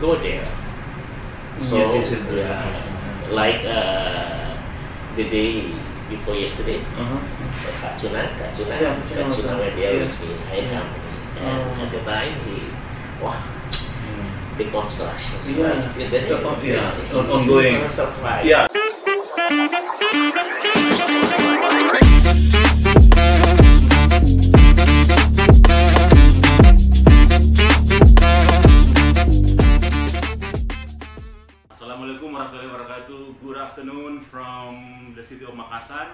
go there. So like the day before yesterday, Kak Cuna went there with me, I company, and at the time the construction ongoing. Surprise. Yeah. Assalamualaikum warahmatullahi wabarakatuh. Good afternoon from the city of Makassar.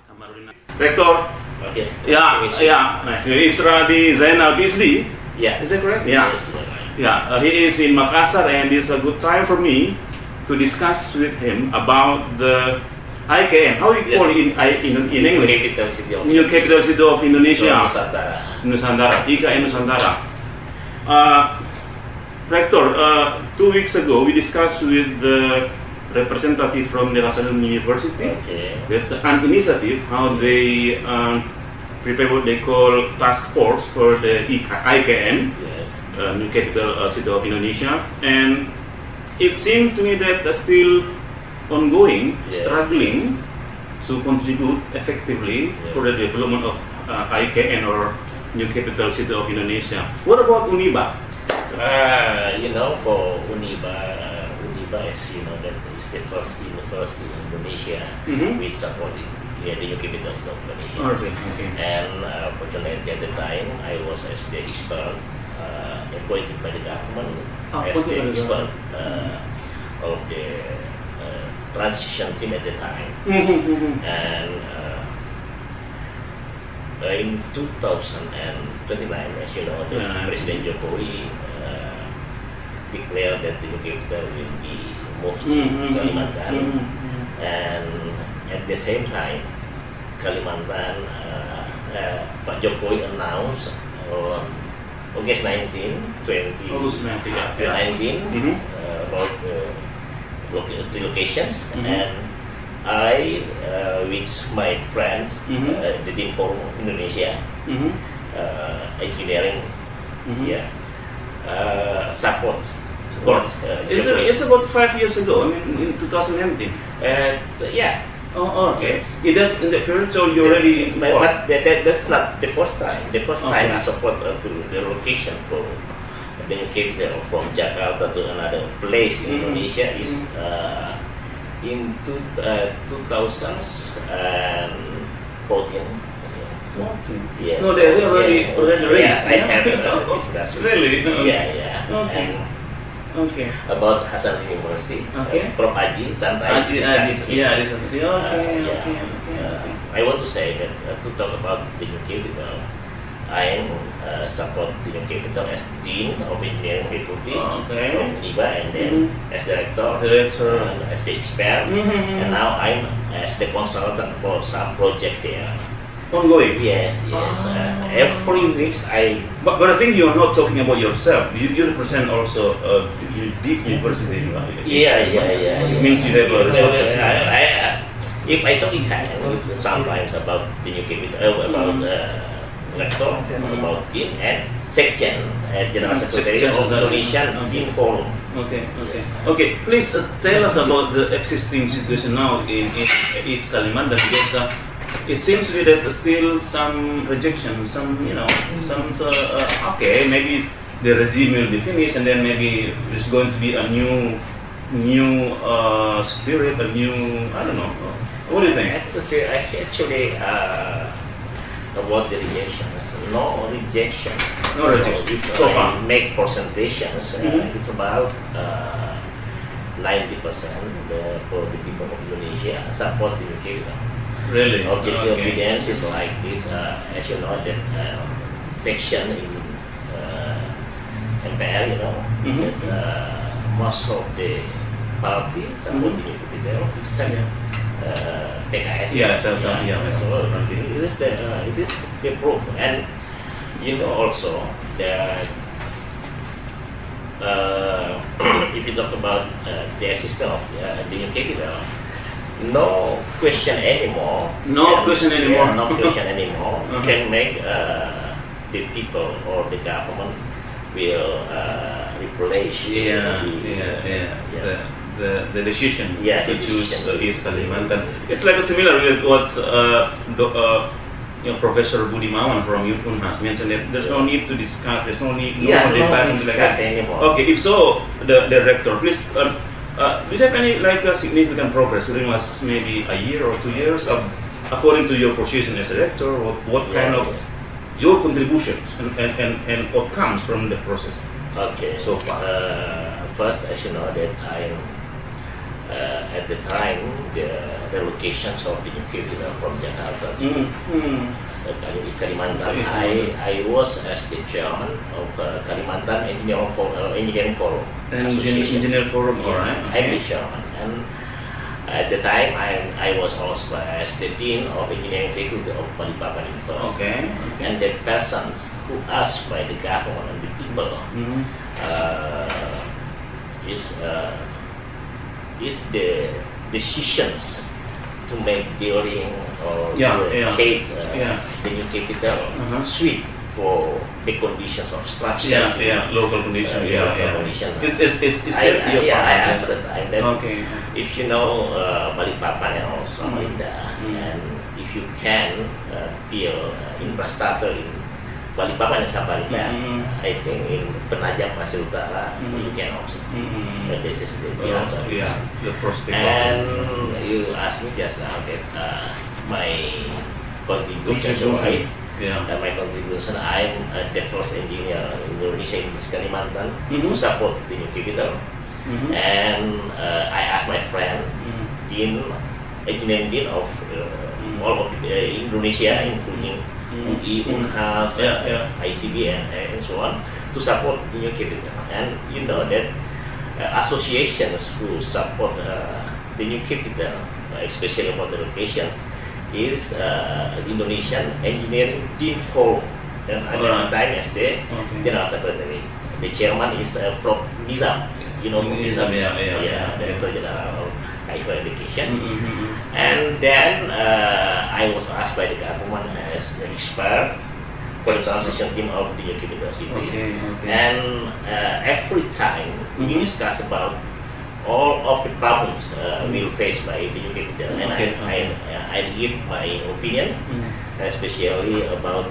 Samarudin. Rector. Okay. Yeah. Nice. Isradi Zainal Bisli. Yeah. Is that correct? Yeah. Yes. Yeah. He is in Makassar, and it's a good time for me to discuss with him about the IKN. How you call it in English? New Capital City of Indonesia. Nusantara. IKN Nusantara. Rector, 2 weeks ago we discussed with the representative from the Hasanuddin University. Okay. That's an initiative how they prepare what they call task force for the IKN, Yes. New Capital City of Indonesia, and it seems to me that still ongoing, Yes. struggling to contribute effectively for the development of IKN or New Capital City of Indonesia. What about UNIBA? For UNIBA is, that is the first university in Indonesia which supported the New Capital of Indonesia. Okay. And fortunately at the time I was as the expert appointed by the government as the expert of the transition team at the time. And in 2029, as you know, President Jokowi declared that the New Capital will be moved to Kalimantan, and at the same time, Kalimantan, Pak Jokowi announced on August 19, 2019 about the locations, and I, with my friends, the Dean Forum of Indonesia, engineering, support. It's about 5 years ago, in 2019. Yeah. Okay. Yes. In that period, so you already involved. But that's not the first time. The first time I support to the location for the New Capital from Jakarta to another place in Indonesia is in 2014. 14. Yes. No, they already raised. I have discussion. Really? Yeah. Okay. And Okay. about Hasanuddin University. Okay. Prof. Aji Santai. Yeah, this one. Okay. I want to say that to talk about the New Capital, I support the New Capital as Dean of Engineering Faculty of UNIBA, and then as Director, as the expert, and now I'm as the consultant for some project there. Ongoing. Yes. Every week But I think you're not talking about yourself. You represent also deep university. Yeah. It means you have resources. If I talk in Thai sometimes about the New Capital, about rector, about dean and section, general secretary of Indonesian Dean Forum. Okay. Please tell us about the existing situation now in East Kalimantan, because it seems to be that still some rejection, maybe the regime will be finished, and then maybe there's going to be a new spirit, a new, I don't know. What do you think? Actually, about the rejections, no rejection. So far. Make presentations, it's about 90% for the people of Indonesia support the New Capital. Really? Objective evidence is like this, as you know, that faction in MPR, that most of the party support the New Capital, except PKS. It is the proof, and also that if you talk about the existence of the New Capital, no question anymore. No question anymore. Can make the people or the government will place. Yeah. The decision to choose East Kalimantan. It's like similar with what Professor Budimawan from Unhas mentioned, that there's no need to discuss, there's no need, no discuss anymore. Okay, if so, the director, please, do you have any significant progress during last maybe a year or 2 years, according to your position as a director? What kind of your contributions and what comes from the process? Okay. So far, first, as you know, that I at the time the locations of the UK from Jakarta to East Kalimantan. I was as the chairman of Kalimantan Engineering Forum. Engineering Forum, alright. I'm the chairman, and at the time I was also as the dean of engineering faculty of Balikpapan University. And the persons who asked by the government and the people is the decisions to make building or locate the new capital suite for the conditions of structure. Local conditions. I asked the time that if you know Balikpapan and also Samarinda, and if you can build infrastructure in Balikpapan and Samarinda, I think in Penajam Pasir Utara you can also. This is the answer. The prospect. And you asked me just now that my contribution, right? My contribution, I'm the first engineer in Indonesia in Kalimantan to support the new capital. And I asked my friend, engineering dean of all of Indonesia, including UI, Unhas, ITB, and so on, to support the new capital. And you know that associations who support the new capital, especially about the locations, is the Indonesian Engineering Dean Forum. And at the time as the General Secretary. The chairman is Prof. Nizam. You know Nizam, Director General of Higher Education. And then I was asked by the government as the expert for the transition team of the university. And every time we discuss about all of the problems we will face by the new capital, and I give my opinion, especially about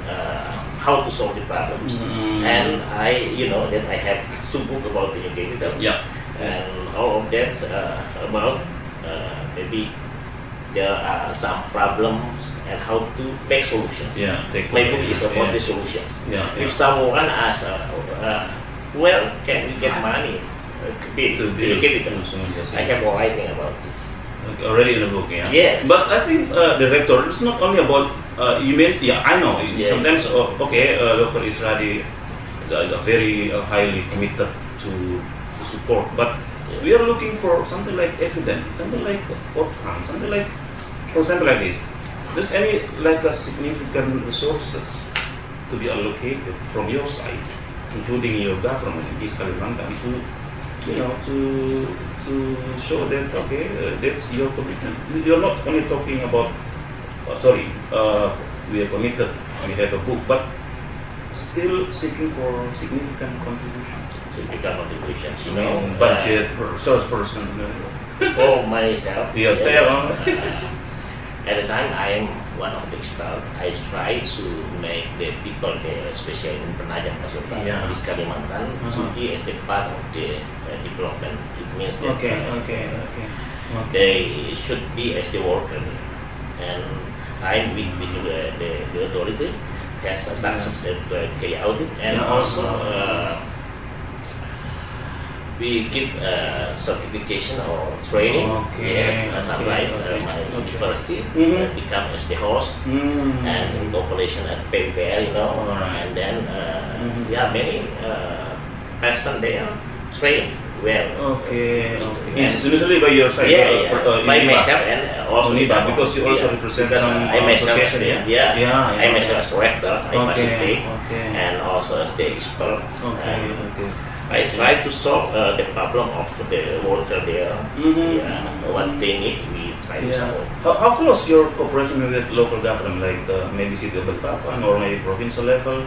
how to solve the problems. And that I have some book about the new capital, and all of that's about maybe there are some problems and how to make solutions. My book is about the solutions. If someone asks, well, can we get money to build capital? I have a writing about this. Already in the book, Yes. But I think the rector, it's not only about you mentioned. I know. Sometimes, Dr. Isradi is very highly committed to support, but we are looking for something like evidence, something like outcome, something like, for example, like this. There's any a significant resources to be allocated from your side, including your government in East Kalimantan, to show that that's your commitment. You're not only talking about we are committed, we have a book, but still seeking for significant contributions. Budget, resource person. For myself. Yourself. At the time, I am one of the experts. I try to make the people there, especially in Penajam Pasir Utara, East Kalimantan, to be as the part of the development. It means that they should be as the worker. And I'm with the authority has a success carry out it, and also we give certification or training. Sometimes my university become as the host, and in cooperation at PUPR, and then many person there train well. Institutionally by your side, by myself and also because you also represent some association. I myself as rector, I participate, and also as the expert. I try to solve the problem of the worker there. What they need, we try to solve. How close your cooperation with local government, like maybe city of Balikpapan or maybe provincial level?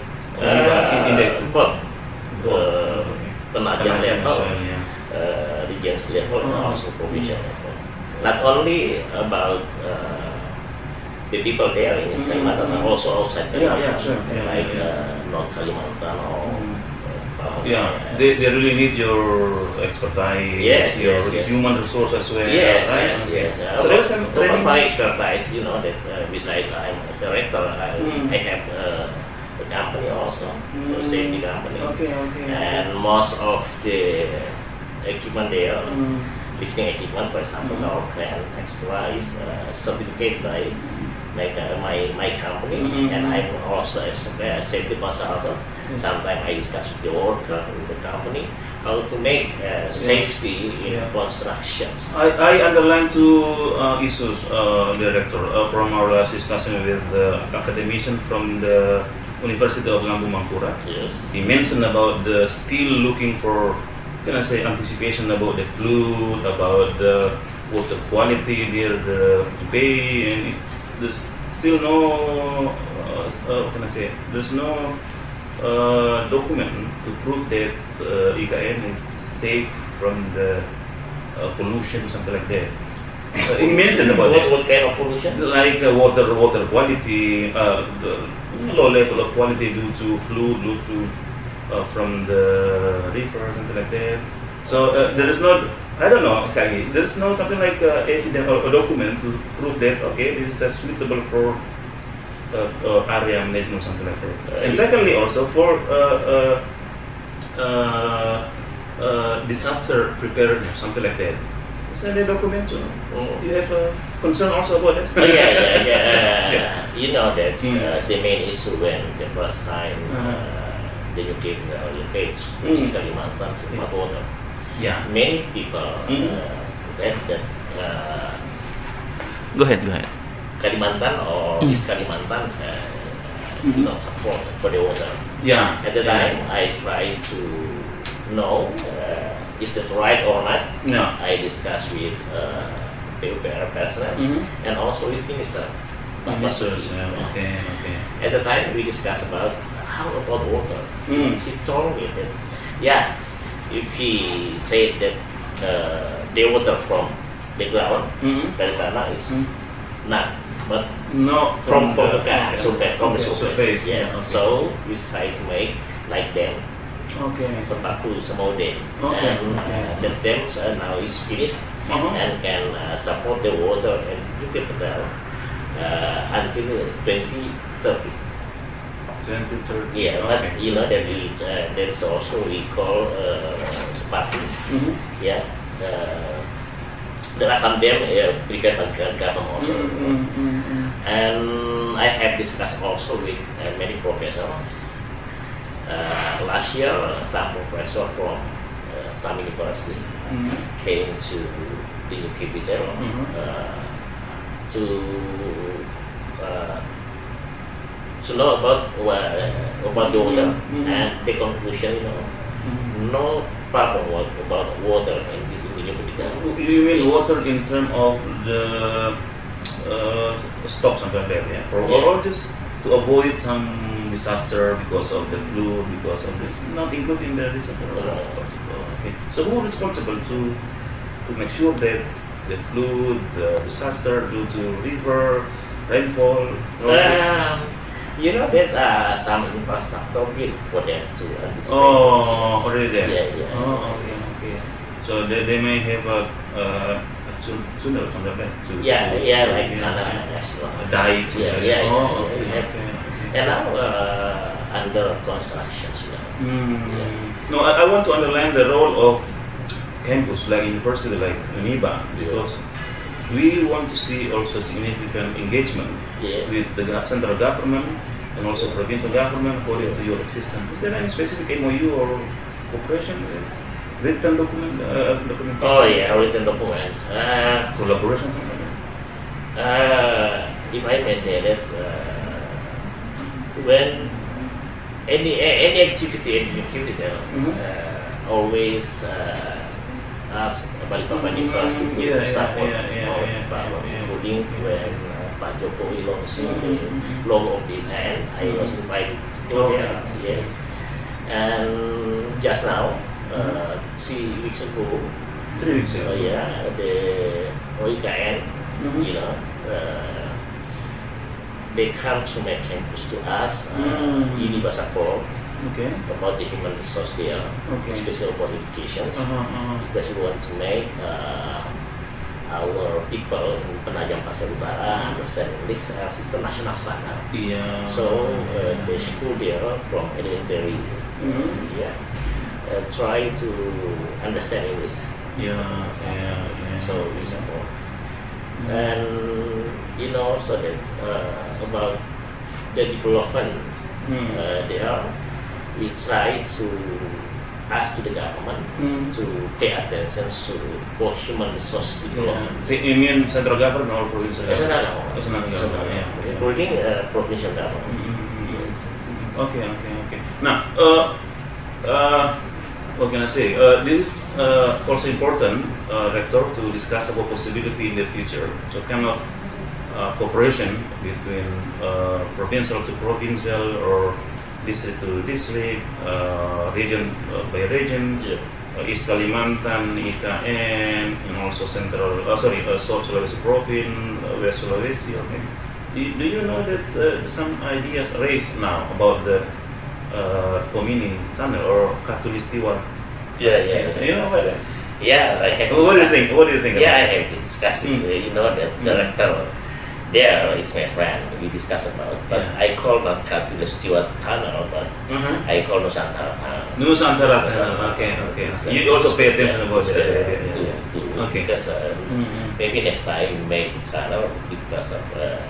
penajam level, regions level, and also provincial level. Not only about the people there in Kalimantan, but also outside Kalimantan, like North Kalimantan or they really need your expertise, your human resource as well. Yes. So there's some training. My expertise, that besides I'm a director, I have a company also, a safety company. And most of the equipment there, lifting equipment, for example, our crane extra is certificated by my company, and I'm also a safety consultant. Sometimes I discuss with the worker in the company how to make safety in constructions. I underline two issues, Director, from our last discussion with the academician from the University of Lambung Mangkurat. Yes. He mentioned about the still looking for, anticipation about the flood, about the water quality near the bay, and there's still no, there's no document to prove that IKN is safe from the pollution, something like that. He mentioned about what kind of pollution? Like water quality, the low level of quality due to flood, due to from the river, something like that. So there is not, I don't know exactly, there is no something like evidence or a document to prove that this is suitable for area management, something like that. And secondly, also for disaster preparedness, something like that. Is there a document too? You have a concern also about that? You know that the main issue when the first time the new capital locates is Kalimantan, Sumatera water. Many people said that Go ahead. Kalimantan or East Kalimantan do not support for the water. At the time, I tried to know is that right or not. I discussed with PUPR personnel and also with Minister. At the time, we discussed about how about water. She told me that if she said that the water from the ground, dari tanah is not, but from permukaan, from the surface. So we try to make like them. Sepaku semode, and the dams now is finished and can support the water and you can tell until 2030. But you know that there is also we call Sepaku. There are some dam triggered by government also. And I have discussed also with many professors. Last year, some professor from some university came to the new capital to know about the water, and the conclusion, no problem about water in the new capital. You mean water in terms of the stock, something like that, or just to avoid some disaster because of the flood, because of this, not including the disaster. So who is responsible to make sure that the flood, the disaster due to river, rainfall? You know that some infrastructure built for them to anticipate. Already there. Okay. So they may have a tunnel, something like that. Like a dike. Okay. And now under construction. No, I want to underline the role of campus like university like UNIBA, because we want to see also significant engagement with the central government and also provincial government according to your existence. Is there any specific MOU or cooperation with written documentation? Written documents. Collaboration, something like that? If I may say that, when any activity in the capital, always ask Balikpapan University to support including when Pak Jokowi launched the logo of the event, I was invited to go there. And just now 3 weeks ago. 3 weeks ago. Yeah, the OIKN, they come to my campus to ask Uniba support about the human resource there, especially about educations, because we want to make our people in Penajam Pasir Utara understand this as international standard. So the school there from elementary, try to understand English. So we support. And so that about the development there, we try to ask to the government to pay attention to both human resource development. You mean central government or provincial government? Central government, including provincial government. Okay. Now, what can I say? This is also important, Rector, to discuss about possibility in the future. So kind of cooperation between provincial to provincial or district to district, region by region, East Kalimantan, IKN, and also South Sulawesi Province, West Sulawesi. Do you know that some ideas raised now about the Komini Tunnel or Khatulistiwa? Yeah. You know about that? Yeah, I have. What do you think? What do you think? Yeah, I have discussed it. That director there is my friend. We discuss about, but I call not Khatulistiwa Tunnel, but I call Nusantara Tunnel. Nusantara Tunnel. Okay. You also pay attention about that. Because maybe next time we make this tunnel because of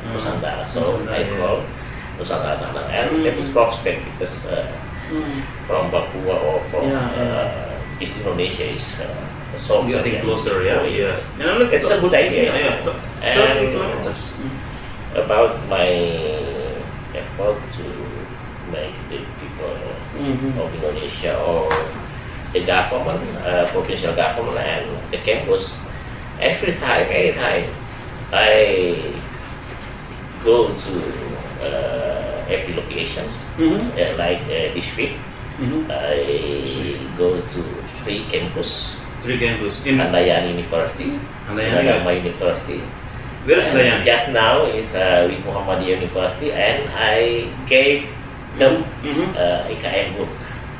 Nusantara. So I call Nusantara Tunnel, and that is prospect because from Papua or from East Indonesia is so getting closer. Yes. It's a good idea. 30 kilometers. About my effort to make the people of Indonesia or the government, provincial government and the campus, anytime I go to every locations, like this week, I go to 3 campus. 3 campus in Handayani University, Handayani University. Where is Handayani? Just now is with Muhammadiyah University, and I gave them IKN book.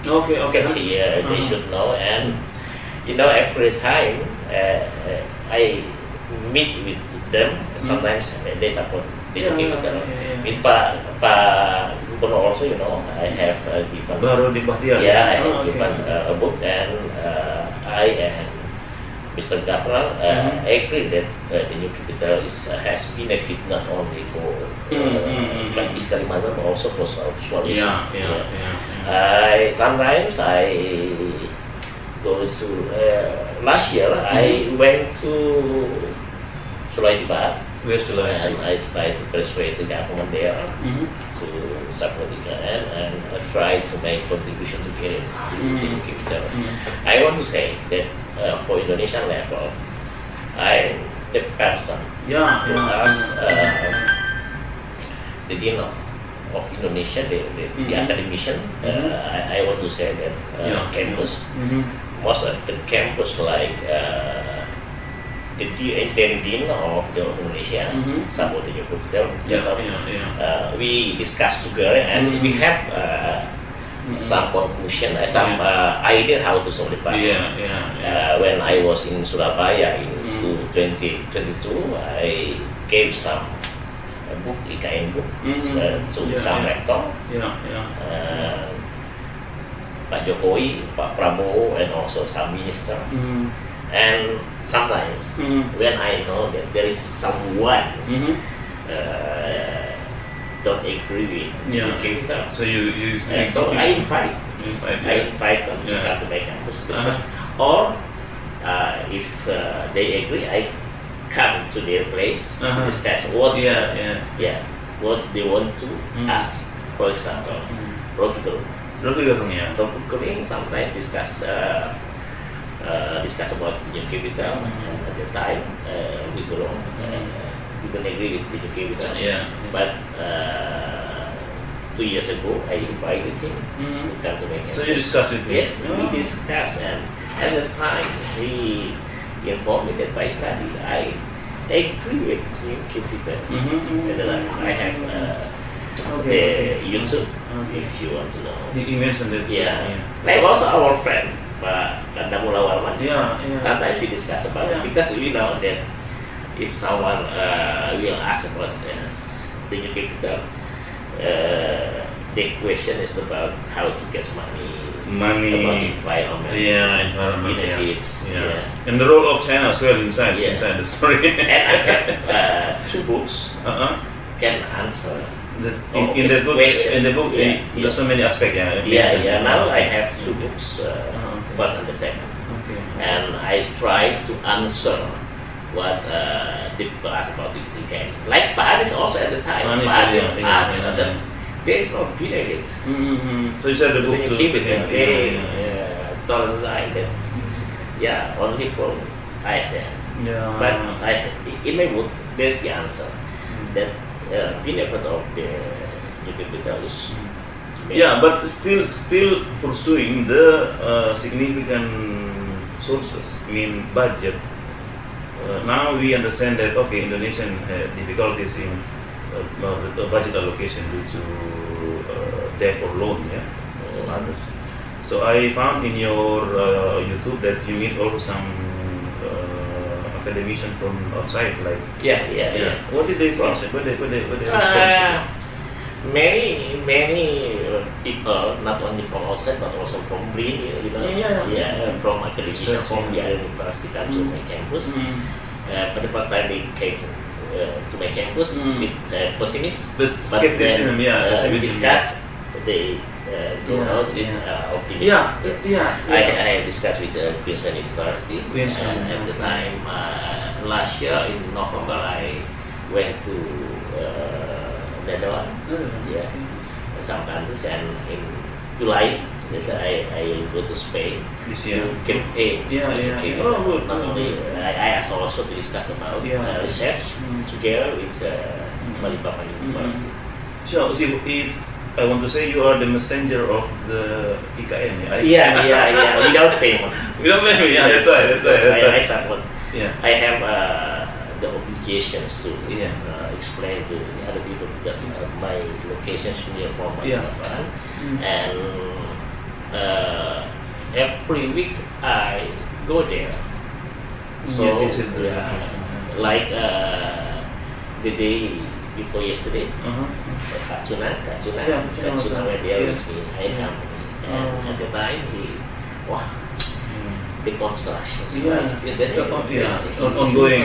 Okay. They should know, and every time I meet with them, sometimes they support. With Pak Gubernur also, I have given. Baru di Bahtiar. I have given a book, and I and Mr. Governor agree that the new capital has benefit not only for East Kalimantan but also for South Sulawesi. Sometimes I go to last year I went to Sulawesi Barat. West Sulawesi. And I tried to persuade the government there to support IKN and try to make contribution to the new capital. I want to say that for Indonesian level, I'm the person who asked the dean of Indonesia, the academician. I want to say that campus, most of the campus like the dean of the Indonesia support the new capital. We discussed together and we have some conclusion, some idea how to solve the problem. When I was in Surabaya in 2022, I gave some book, IKN book, to some rector, Pak Jokowi, Pak Prabowo, and also some minister. And sometimes when I know that there is someone don't agree with the capital, so you so I invite them to come to my campus discuss, or if they agree, I come to their place to discuss what what they want to ask. For example, Rocky Gerung sometimes discuss about the new capital, and at the time we didn't agree with the new capital, but 2 years ago, I invited him to come to my campus. So you discussed with him? Yes, we discussed, and at the time he informed me that by study I agree with new capital. I have the YouTube, if you want to know. He mentioned that. Yeah. Like also our friend, Pak Kandamula Warman. Sometimes we discuss about it because we know that if someone will ask about the new capital, the question is about how to get money, about environment, benefits, and the role of China as well inside the story. And I have 2 books can answer. In the book, there's so many aspects. Now I have 2 books, first and the second, and I try to answer what the people ask about the game. Like Pak Anies also at the time, Pak Anies asked that there is no benefit. So you said the book to him. Told that only for ISN. But in my book, there's the answer that benefit of the new capital is. But still pursuing the significant sources. I mean budget. Now we understand that Indonesian had difficulties in budget allocation due to debt or loan, or others. So I found in your YouTube that you meet also some academicians from outside, like What did they sponsor? What they sponsor? Many people, not only from outside but also from BRIN, from academicians from the university come to my campus. For the first time they came to my campus with pessimist, but then we discussed they go out with optimism. I discussed with Queensland University, and at the time last year in November I went to Netherlands, some countries, and in July I will go to Spain to campaign. Not only I asked also to discuss about research together with Balikpapan University. So if I want to say you are the messenger of the IKN, without payment. That's right. I support. I have the obligations to explain to the other people because my location is near from Balikpapan, and every week I go there. So like the day before yesterday, Kak Cuna were there with me. I come, and at the time the construction ongoing.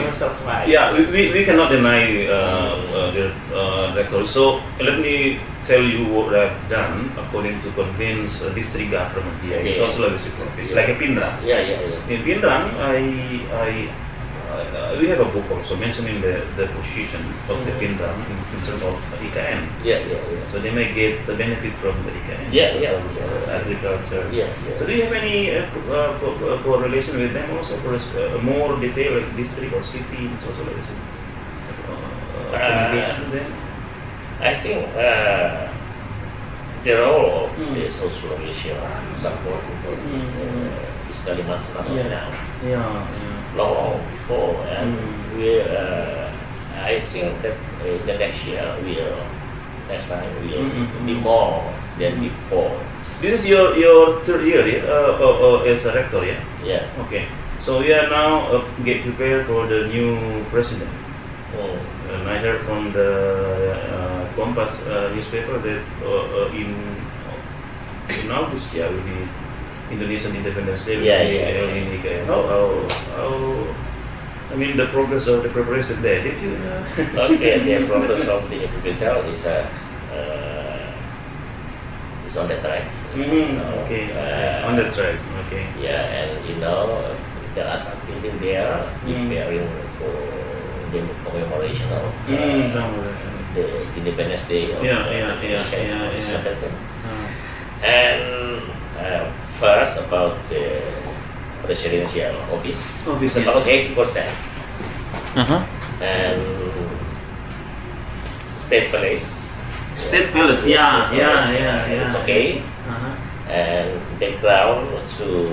We cannot deny the record. So let me tell you what I've done according to convince district government here in South Sulawesi province, like a Pindrang. In Pindrang, we have a book also mentioning the position of the Pindrang in terms of IKN. So they may get the benefit from the IKN. Agriculture. So do you have any correlation with them also for a more detailed district or city in South Sulawesi? Communication with them? I think the role of the South Sulawesi support is Kalimantan now. Long before, and I think that the next time will be more than before. This is your 3rd year as a rector, Okay. So we are now get prepared for the new president. And I heard from the Kompas newspaper that in August will be Indonesian Independence Day. I mean the progress of the preparation there. Did you know? The progress of the capital is on the track. On the track. And there are some building there preparing for the commemoration of the Independence Day of Indonesia. And first about the presidential office about 80%, and state police State Palace, yeah. It's okay. And background to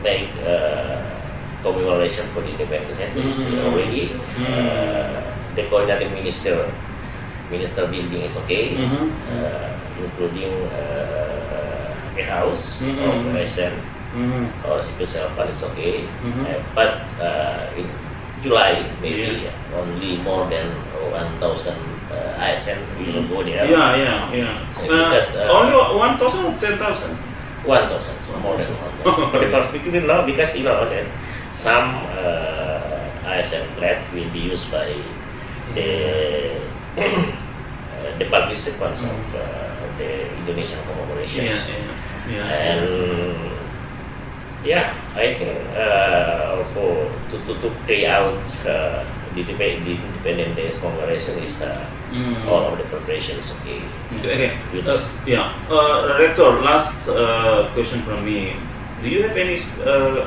make commemoration for the independence is already the coordinating minister building is okay, including a house of ASN or civil servant is okay, but in July maybe only more than 1,000 ASN will go there. Because only 1,000 or 10,000? 1,000, so more than 1,000. For the first week, because you know that some ASN flat will be used by the participants of the Indonesian commemoration. And I think for to carry out the Independence Day commemoration is all of the preparation is okay. Rector, last question from me. Do you have any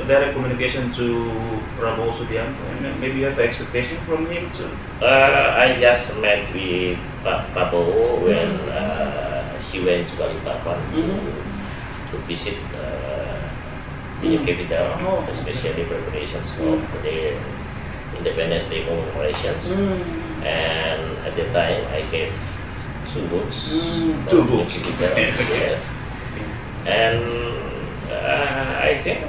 direct communication to Prabowo Subianto? Maybe you have expectation from him too? I just met with Prabowo when he went to Balikpapan to visit the new capital, especially preparations of the Independence Day commemorations. And at the time, I gave 2 books. Yes. And I think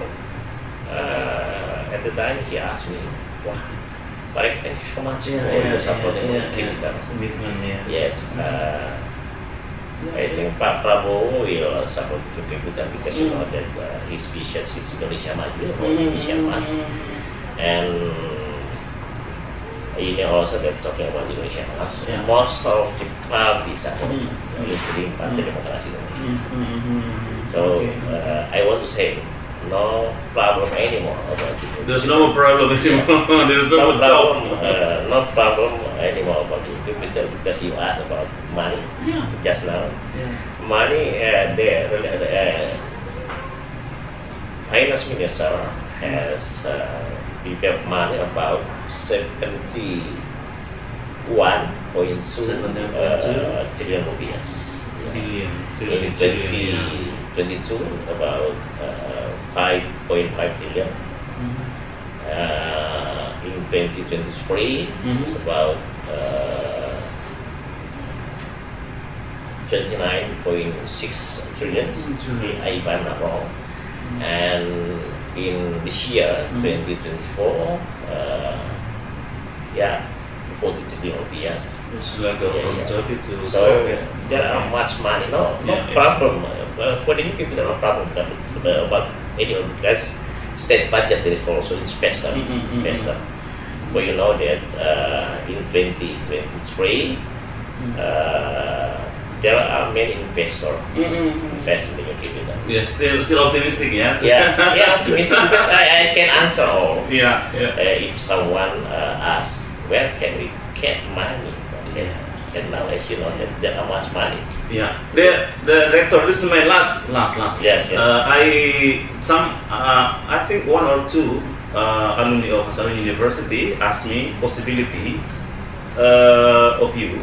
at the time he asked me, "Wah, Pak, thank you so much for your support in Capital." Yes. I think Pak Prabowo will support the Capital because you know that his vision is Indonesia Maju or Indonesia Emas, and ini also that talking about Indonesia Emas. Most of the parties support, including Partai Demokrasi Indonesia. So I want to say no problem anymore about it. There's no problem anymore. There's no problem anymore about the capital because you asked about money just now. Money, the finance minister has prepared money about 71.2 trillion rupiah. In 2022, about 5.5 trillion. In 2023, it's about 29.6 trillion, if I'm not wrong. And in this year, 2024, 40 trillion rupiah. It's like so there are much money. No problem. For the new capital, no problem about anyone because state budget is also investor. For you know that in 2023 there are many investors invest in the new capital. Still optimistic, optimistic because I can answer all. If someone asks, where can we get money? And now, as you know, there are much money. The rector. This is my last. Yes. I think 1 or 2 alumni of Hasanuddin University asked me possibility of you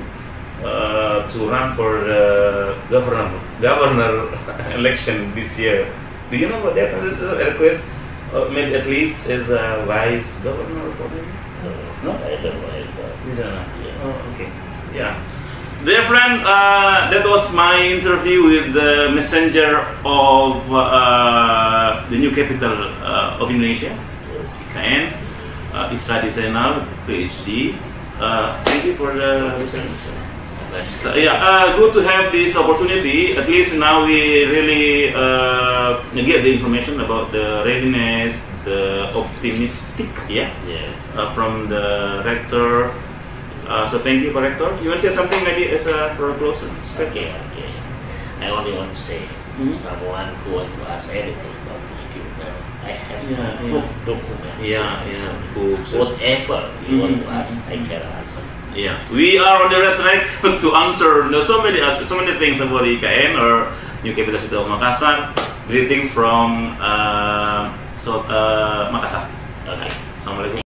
to run for the governor election this year. Do you know what that is? A request, maybe at least as a vice governor for me. No, I don't know. Okay. Dear friend, that was my interview with the messenger of the new capital of Indonesia, IKN, Isradi Zainal, PhD. Thank you for the listening. So, good to have this opportunity. At least now we really get the information about the readiness, the optimistic, from the rector. So thank you, Rector. You want to say something maybe as a closer? Okay. I only want to say, someone who want to ask anything about the capital, I have proof documents. Books. Whatever you want to ask, I can answer. We are on the right track to answer so many things about IKN or New Capital City of Makassar. Greetings from Makassar. Okay. Assalamualaikum.